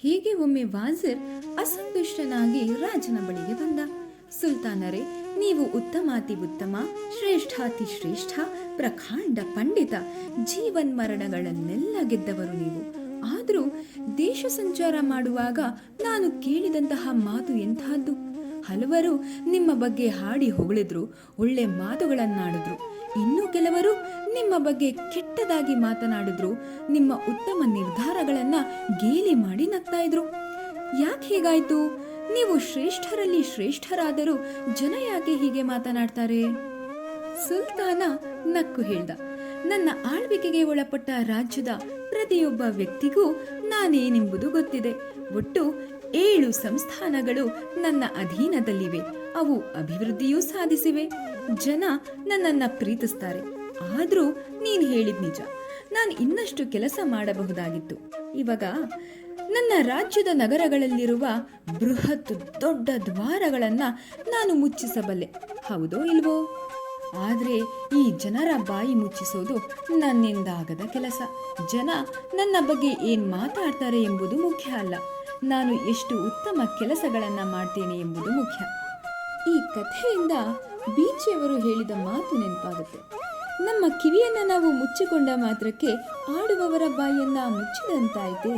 ಹೀಗೆ ಒಮ್ಮೆ ವಾಜಿರ್ ಅಸಂತುಷ್ಟನಾಗಿ ರಾಜನ ಬಳಿಗೆ ಬಂದ. ಸುಲ್ತಾನರೇ, ನೀವು ಉತ್ತಮಾತಿ ಉತ್ತಮ, ಶ್ರೇಷ್ಠಾತಿ ಶ್ರೇಷ್ಠ, ಪ್ರಖಂಡ ಪಂಡಿತ, ಜೀವನ್ಮರಣಗಳನ್ನೆಲ್ಲ ಗೆದ್ದವರು ನೀವು. ಆದರೂ ದೇಶ ಸಂಚಾರ ಮಾಡುವಾಗ ನಾನು ಕೇಳಿದಂತಹ ಮಾತು ಎಂತಹದ್ದು? ಹಲವರು ನಿಮ್ಮ ಬಗ್ಗೆ ಹಾಡಿ ಹೊಗಳಿದ್ರು, ಒಳ್ಳೆ ಮಾತುಗಳನ್ನಾಡಿದ್ರು. ಇನ್ನು ಕೆಲವರು ನಿಮ್ಮ ಬಗ್ಗೆ ಕೆಟ್ಟದಾಗಿ ಮಾತನಾಡಿದ್ರು, ನಿಮ್ಮ ಉತ್ತಮ ನಿರ್ಧಾರಗಳನ್ನ ಗೇಲಿ ಮಾಡಿ ನಗ್ತಾ ಇದ್ರು. ಯಾಕೆ ಹೀಗಾಯ್ತು? ನೀವು ಶ್ರೇಷ್ಠರಲ್ಲಿ ಶ್ರೇಷ್ಠರಾದರೂ ಜನ ಯಾಕೆ ಹೀಗೆ ಮಾತನಾಡ್ತಾರೆ? ಸುಲ್ತಾನ ನಕ್ಕು ಹೇಳ್ದ, ನನ್ನ ಆಳ್ವಿಕೆಗೆ ಒಳಪಟ್ಟ ರಾಜ್ಯದ ಪ್ರತಿಯೊಬ್ಬ ವ್ಯಕ್ತಿಗೂ ನಾನೇನೆಂಬುದು ಗೊತ್ತಿದೆ. ಒಟ್ಟು 7 ಸಂಸ್ಥಾನಗಳು ನನ್ನ ಅಧೀನದಲ್ಲಿವೆ. ಅವು ಅಭಿವೃದ್ಧಿಯೂ ಸಾಧಿಸಿವೆ. ಜನ ನನ್ನನ್ನ ಪ್ರೀತಿಸ್ತಾರೆ. ಆದ್ರೂ ನೀನ್ ಹೇಳಿದ್ ನಿಜ, ನಾನು ಇನ್ನಷ್ಟು ಕೆಲಸ ಮಾಡಬಹುದಾಗಿತ್ತು. ಇವಾಗ ನನ್ನ ರಾಜ್ಯದ ನಗರಗಳಲ್ಲಿರುವ ಬೃಹತ್ ದೊಡ್ಡ ದ್ವಾರಗಳನ್ನ ನಾನು ಮುಚ್ಚಿಸಬಲ್ಲೆ, ಹೌದೋ ಇಲ್ವೋ? ಆದ್ರೆ ಈ ಜನರ ಬಾಯಿ ಮುಚ್ಚಿಸೋದು ನನ್ನಿಂದಾಗದ ಕೆಲಸ. ಜನ ನನ್ನ ಬಗ್ಗೆ ಏನ್ ಮಾತಾಡ್ತಾರೆ ಎಂಬುದು ಮುಖ್ಯ ಅಲ್ಲ, ನಾನು ಎಷ್ಟು ಉತ್ತಮ ಕೆಲಸಗಳನ್ನ ಮಾಡ್ತೇನೆ ಎಂಬುದು ಮುಖ್ಯ. ಈ ಕಥೆಯಿಂದ ಬೀಚಿಯವರು ಹೇಳಿದ ಮಾತು ನೆನಪಾಗುತ್ತೆ. ನಮ್ಮ ಕಿವಿಯನ್ನ ನಾವು ಮುಚ್ಚಿಕೊಂಡ ಮಾತ್ರಕ್ಕೆ ಆಡುವವರ ಬಾಯನ್ನ ಮುಚ್ಚಿದಂತಾಯ್ತೆ.